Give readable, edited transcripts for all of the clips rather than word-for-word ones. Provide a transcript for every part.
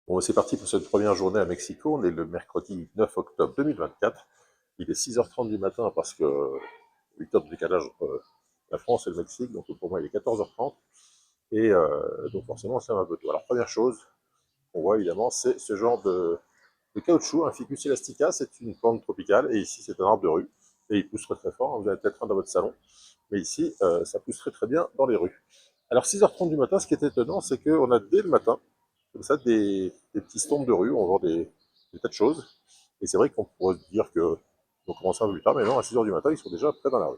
Bon, c'est parti pour cette première journée à Mexico. On est le mercredi 9 octobre 2024. Il est 6h30 du matin parce que 8 heures de décalage entre la France et le Mexique. Donc pour moi, il est 14h30. Et donc forcément, c'est un peu tôt. Alors première chose qu'on voit évidemment, c'est ce genre de caoutchouc, un Ficus elastica. C'est une plante tropicale. Et ici, c'est un arbre de rue. Et il pousse très très fort. Vous avez peut-être un dans votre salon. Mais ici, ça pousse très très bien dans les rues. Alors 6h30 du matin, ce qui est étonnant, c'est qu'on a dès le matin comme ça des petits stands de rue, on vend des tas de choses. Et c'est vrai qu'on pourrait se dire que on commence un peu plus tard, mais non, à 6h du matin, ils sont déjà près dans la rue.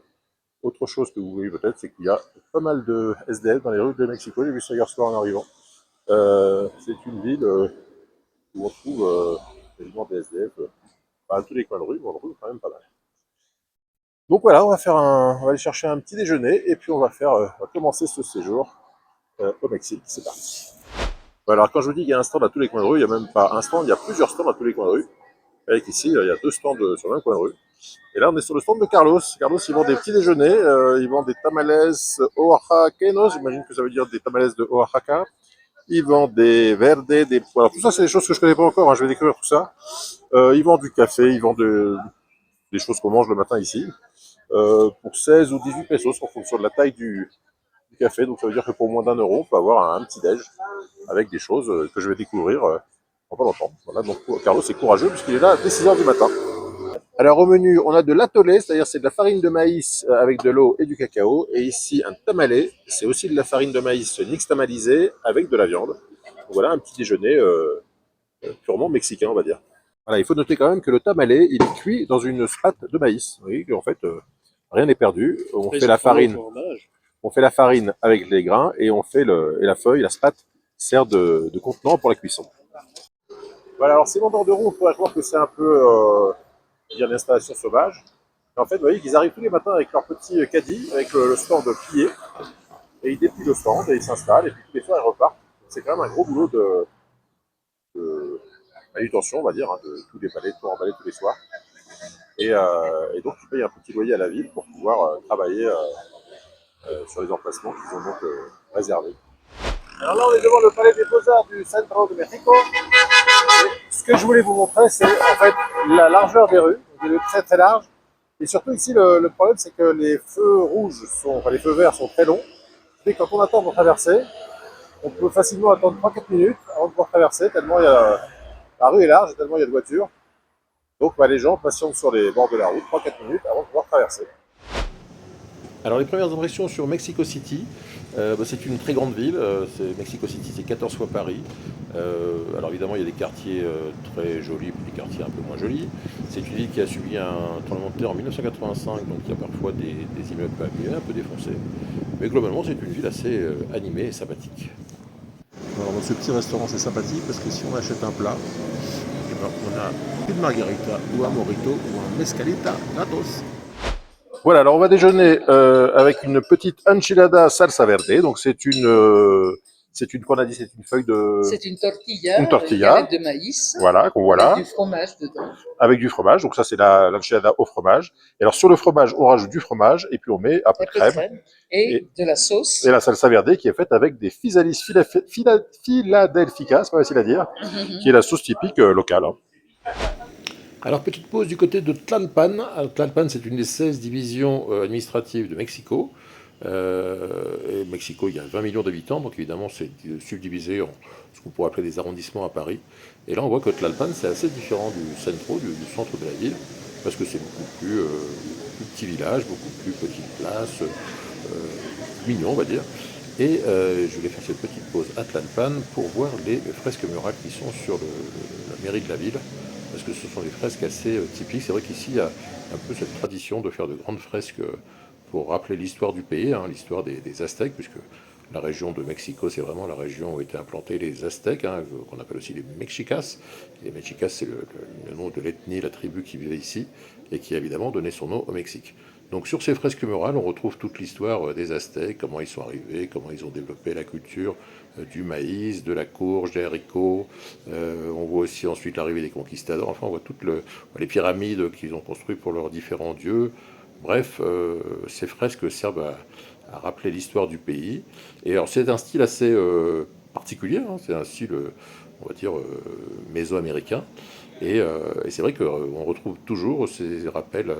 Autre chose que vous voyez peut-être, c'est qu'il y a pas mal de SDF dans les rues de Mexico. J'ai vu ça hier soir en arrivant. C'est une ville où on trouve quasiment des SDF, pas à tous les coins de rue, mais on en trouve quand même pas mal. Donc voilà, on va aller chercher un petit déjeuner et puis on va commencer ce séjour au Mexique. C'est parti. Alors quand je vous dis qu'il y a un stand à tous les coins de rue, il n'y a même pas un stand, il y a plusieurs stands à tous les coins de rue. Avec ici, il y a deux stands sur le même coin de rue. Et là, on est sur le stand de Carlos. Carlos, il vend des petits déjeuners, il vend des tamales oaxaqueños, j'imagine que ça veut dire des tamales de Oaxaca. Il vend des verdes, des... Voilà, tout ça, c'est des choses que je connais pas encore, hein, je vais découvrir tout ça. Il vend du café, des choses qu'on mange le matin ici, pour 16 ou 18 pesos en fonction de la taille du café. Donc ça veut dire que pour moins d'1 euro, on peut avoir un petit déj avec des choses que je vais découvrir en pas longtemps. Voilà, donc Carlos est courageux puisqu'il est là dès 6h du matin. Alors au menu, on a de l'atolé, c'est-à-dire c'est de la farine de maïs avec de l'eau et du cacao. Et ici, un tamalé, c'est aussi de la farine de maïs nixtamalisée avec de la viande. Donc, voilà un petit déjeuner purement mexicain, on va dire. Voilà, il faut noter quand même que le tamalé, il est cuit dans une pâte de maïs. Vous voyez qu'en fait, rien n'est perdu. On fait la farine avec les grains et et la feuille, la spate, sert de contenant pour la cuisson. Voilà, alors ces vendeurs de roues, on pourrait croire que c'est un peu dire l'installation sauvage. Mais en fait, vous voyez qu'ils arrivent tous les matins avec leur petit caddie, avec le stand plié, et ils déplient le stand et ils s'installent, et puis tous les soirs ils repartent. C'est quand même un gros boulot de manutention, on va dire, hein, de tout déballer, de tout emballer tous les soirs. Et donc, ils payent un petit loyer à la ville pour pouvoir travailler sur les emplacements qu'ils ont donc réservés. Alors là, on est devant le palais des Beaux-Arts du Centro de Mexico. Et ce que je voulais vous montrer, c'est en fait la largeur des rues, des rues très très larges. Et surtout ici, le problème, c'est que les feux rouges enfin les feux verts sont très longs. Et quand on attend pour traverser, on peut facilement attendre 3-4 minutes avant de pouvoir traverser, tellement la rue est large, tellement il y a de voitures. Donc les gens patientent sur les bords de la route 3-4 minutes avant de pouvoir traverser. Alors les premières impressions sur Mexico City, c'est une très grande ville. Mexico City, c'est 14 fois Paris. Alors évidemment, il y a des quartiers très jolis et des quartiers un peu moins jolis. C'est une ville qui a subi un tremblement de terre en 1985, donc il y a parfois des immeubles abîmés, un peu défoncés. Mais globalement, c'est une ville assez animée et sympathique. Alors dans ce petit restaurant, c'est sympathique parce que si on achète un plat, eh ben, on a une margarita ou un morito ou un mezcalita gratos. Voilà, alors on va déjeuner avec une petite enchilada salsa verde. Donc qu'on a dit, c'est une feuille de, C'est une tortilla, galette de maïs, voilà, qu'on voit avec là, du fromage dedans. avec du fromage. Donc ça, c'est l'enchilada au fromage. Et alors sur le fromage, on rajoute du fromage et puis on met un peu de crème Et de la sauce. et la salsa verde qui est faite avec des physalis philadelphicas, c'est pas facile à dire, qui est la sauce typique locale. Hein. Alors, petite pause du côté de Tlalpan. Tlalpan, c'est une des 16 divisions administratives de Mexico. Et Mexico, il y a 20 millions d'habitants, donc évidemment, c'est subdivisé en ce qu'on pourrait appeler des arrondissements à Paris. Et là, on voit que Tlalpan, c'est assez différent du centro, du centre de la ville, parce que c'est beaucoup plus petit village, beaucoup plus petite place, mignon, on va dire. Et je voulais faire cette petite pause à Tlalpan pour voir les fresques murales qui sont sur la mairie de la ville, parce que ce sont des fresques assez typiques. C'est vrai qu'ici, il y a un peu cette tradition de faire de grandes fresques pour rappeler l'histoire du pays, hein, l'histoire des Aztèques, puisque la région de Mexico, c'est vraiment la région où étaient implantés les Aztèques, hein, qu'on appelle aussi les Mexicas. Les Mexicas, c'est le nom de l'ethnie, la tribu qui vivait ici, et qui a évidemment donné son nom au Mexique. Donc sur ces fresques murales, on retrouve toute l'histoire des Aztèques, comment ils sont arrivés, comment ils ont développé la culture du maïs, de la courge, des haricots. On voit aussi ensuite l'arrivée des conquistadors. Enfin, on voit toutes les pyramides qu'ils ont construites pour leurs différents dieux. Bref, ces fresques servent à rappeler l'histoire du pays. Et alors c'est un style assez particulier, hein, c'est un style on va dire, mésoaméricains. Et c'est vrai qu'on retrouve toujours ces rappels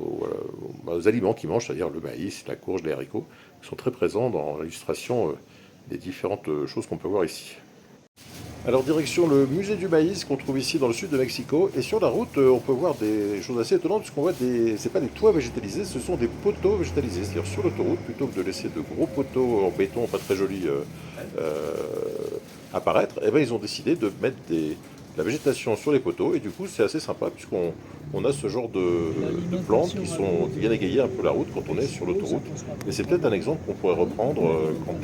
aux aliments qu'ils mangent, c'est-à-dire le maïs, la courge, les haricots, qui sont très présents dans l'illustration des différentes choses qu'on peut voir ici. Alors direction le musée du maïs qu'on trouve ici dans le sud de Mexico. Et sur la route, on peut voir des choses assez étonnantes puisqu'on voit c'est pas des toits végétalisés, ce sont des poteaux végétalisés. C'est-à-dire sur l'autoroute, plutôt que de laisser de gros poteaux en béton pas très jolis apparaître, eh ben, ils ont décidé de mettre de la végétation sur les poteaux. Et du coup, c'est assez sympa puisqu'on a ce genre de plantes qui viennent égayer un peu la route quand on est sur l'autoroute. Et c'est peut-être un exemple qu'on pourrait reprendre quand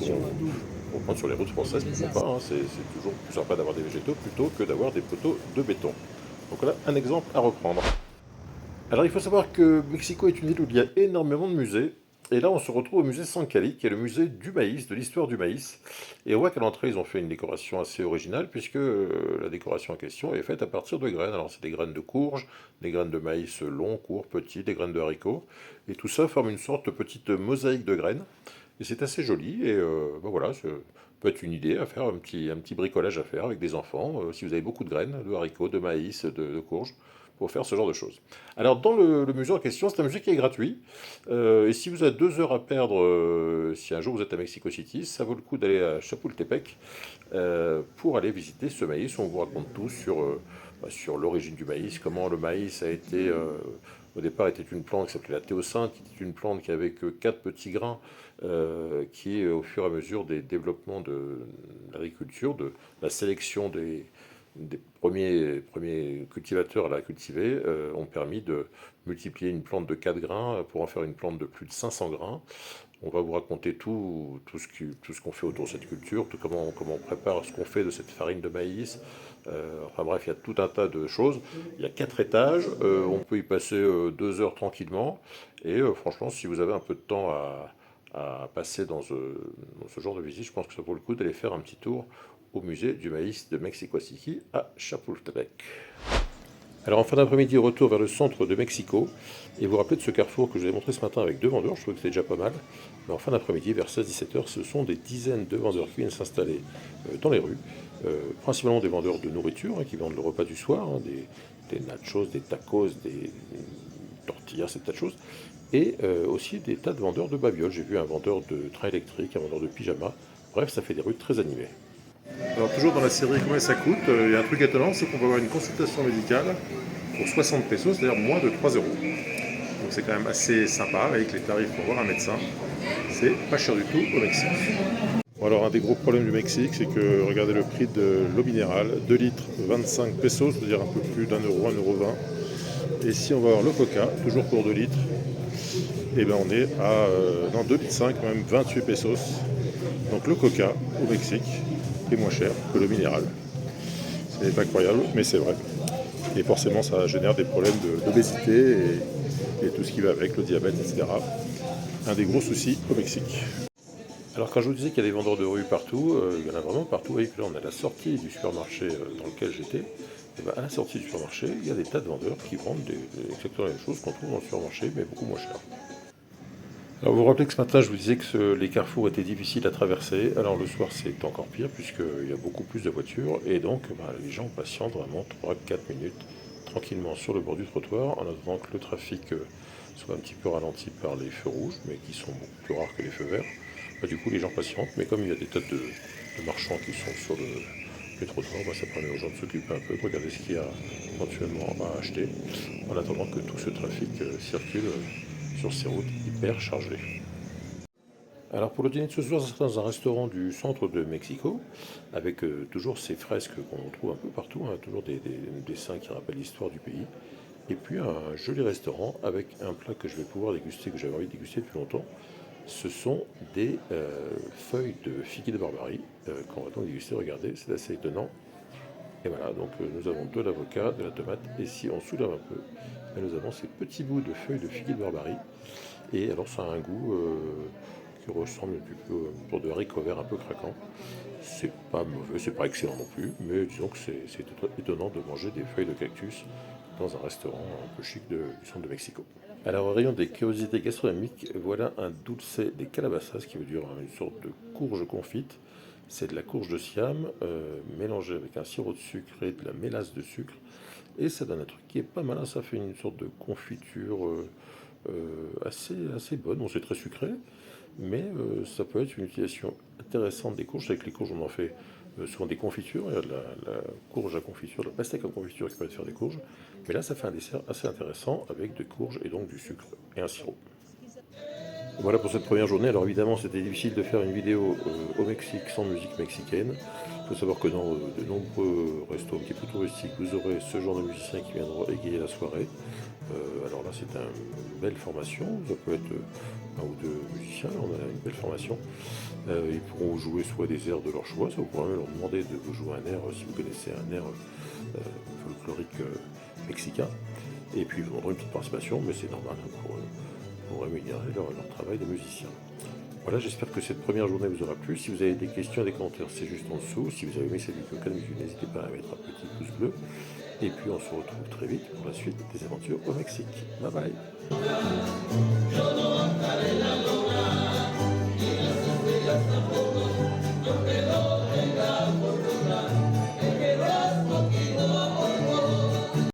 on prend sur les routes françaises, pourquoi pas, hein, c'est toujours plus sympa d'avoir des végétaux plutôt que d'avoir des poteaux de béton. Donc voilà un exemple à reprendre. Alors il faut savoir que Mexico est une île où il y a énormément de musées. Et là, on se retrouve au musée San Cali, qui est le musée du maïs, de l'histoire du maïs. Et on voit qu'à l'entrée, ils ont fait une décoration assez originale, puisque la décoration en question est faite à partir de graines. Alors, c'est des graines de courge, des graines de maïs longs, courts, petits, des graines de haricots. Et tout ça forme une sorte de petite mosaïque de graines. Et c'est assez joli. Et ben voilà, ça peut être une idée à faire, un petit bricolage à faire avec des enfants. Si vous avez beaucoup de graines, de haricots, de maïs, de courge, pour faire ce genre de choses. Alors, dans le musée en question, c'est un musée qui est gratuit. Et si vous avez 2 heures à perdre, si un jour vous êtes à Mexico City, ça vaut le coup d'aller à Chapultepec pour aller visiter ce maïs. On vous raconte tout sur l'origine du maïs, comment le maïs a été, au départ, était une plante qui s'appelait la théocinthe, qui était une plante qui avait que 4 petits grains, qui, au fur et à mesure des développements de l'agriculture, de la sélection des premiers cultivateurs à la cultiver, ont permis de multiplier une plante de 4 grains pour en faire une plante de plus de 500 grains. On va vous raconter tout ce qu'on fait autour de cette culture, tout comment on prépare ce qu'on fait de cette farine de maïs. Enfin bref, il y a tout un tas de choses. Il y a 4 étages, on peut y passer 2 heures tranquillement. Et franchement, si vous avez un peu de temps à passer dans ce genre de visite, je pense que ça vaut le coup d'aller faire un petit tour au musée du maïs de Mexico City à Chapultepec. Alors en fin d'après-midi, retour vers le centre de Mexico. Et vous vous rappelez de ce carrefour que je vous ai montré ce matin avec 2 vendeurs, je trouvais que c'était déjà pas mal. Mais en fin d'après-midi, vers 16-17 heures, ce sont des dizaines de vendeurs qui viennent s'installer dans les rues. Principalement des vendeurs de nourriture qui vendent le repas du soir, hein, des nachos, des tacos, des tortillas, ces tas de choses. Et aussi des tas de vendeurs de babioles. J'ai vu un vendeur de train électrique, un vendeur de pyjama. Bref, ça fait des rues très animées. Alors toujours dans la série combien ça coûte, il y a un truc étonnant, c'est qu'on va avoir une consultation médicale pour 60 pesos, c'est-à-dire moins de 3 euros. Donc c'est quand même assez sympa avec les tarifs pour voir un médecin. C'est pas cher du tout au Mexique. Bon, alors un des gros problèmes du Mexique, c'est que regardez le prix de l'eau minérale, 2 litres 25 pesos, c'est-à-dire un peu plus d'1 euro, 1,20 €. Et si on va avoir le coca, toujours pour 2 litres, et ben on est à 2 litres 5, même 28 pesos. Donc le coca au Mexique est moins cher que le minéral. C'est pas incroyable, mais c'est vrai. Et forcément, ça génère des problèmes d'obésité et tout ce qui va avec, le diabète, etc. Un des gros soucis au Mexique. Alors quand je vous disais qu'il y a des vendeurs de rue partout, il y en a vraiment partout. Vous voyez que là on est à la sortie du supermarché dans lequel j'étais. Et ben, à la sortie du supermarché, il y a des tas de vendeurs qui vendent exactement la même chose qu'on trouve dans le supermarché, mais beaucoup moins cher. Alors vous vous rappelez que ce matin je vous disais que les carrefours étaient difficiles à traverser. Alors le soir c'est encore pire puisqu'il y a beaucoup plus de voitures et donc les gens patientent vraiment 3-4 minutes tranquillement sur le bord du trottoir en attendant que le trafic soit un petit peu ralenti par les feux rouges mais qui sont beaucoup plus rares que les feux verts. Du coup les gens patientent mais comme il y a des tas de marchands qui sont sur les trottoirs, ça permet aux gens de s'occuper un peu, de regarder ce qu'il y a éventuellement à acheter en attendant que tout ce trafic circule sur ces routes hyper chargées. Alors pour le dîner de ce soir, ça sera dans un restaurant du centre de Mexico, avec toujours ces fresques qu'on trouve un peu partout, hein, toujours des dessins qui rappellent l'histoire du pays, et puis un joli restaurant avec un plat que je vais pouvoir déguster, que j'avais envie de déguster depuis longtemps. Ce sont des feuilles de figuier de Barbarie qu'on va donc déguster. Regardez, c'est assez étonnant. Et voilà, donc nous avons de l'avocat, de la tomate, et si on soulève un peu, nous avons ces petits bouts de feuilles de figuier de Barbarie. Et alors ça a un goût qui ressemble un petit peu pour de haricots verts un peu craquant. C'est pas mauvais, c'est pas excellent non plus, mais disons que c'est étonnant de manger des feuilles de cactus dans un restaurant un peu chic du centre de Mexico. Alors au rayon des curiosités gastronomiques, voilà un dulce des calabazas qui veut dire une sorte de courge confite. C'est de la courge de Siam mélangée avec un sirop de sucre et de la mélasse de sucre. Et ça donne un truc qui est pas mal, hein. Ça fait une sorte de confiture assez bonne. Bon, c'est très sucré, mais ça peut être une utilisation intéressante des courges. Avec les courges, on en fait souvent des confitures. Il y a de la courge à confiture, de la pastèque en confiture qui peut être faire des courges. Mais là, ça fait un dessert assez intéressant avec des courges et donc du sucre et un sirop. Voilà pour cette première journée. Alors évidemment, c'était difficile de faire une vidéo au Mexique sans musique mexicaine. Il faut savoir que dans de nombreux restos un petit peu touristiques, vous aurez ce genre de musiciens qui viendront égayer la soirée. Alors là, c'est une belle formation. Ça peut être un ou deux musiciens. Là, on a une belle formation. Ils pourront jouer soit des airs de leur choix, soit vous pourrez même leur demander de vous jouer un air si vous connaissez un air folklorique mexicain. Et puis, ils vous demanderont une petite participation, mais c'est normal, hein, pour rémunérer leur travail de musicien. Voilà, j'espère que cette première journée vous aura plu. Si vous avez des questions, des commentaires, c'est juste en dessous. Si vous avez aimé cette vidéo, comme d'habitude, n'hésitez pas à mettre un petit pouce bleu. Et puis on se retrouve très vite pour la suite des aventures au Mexique. Bye bye.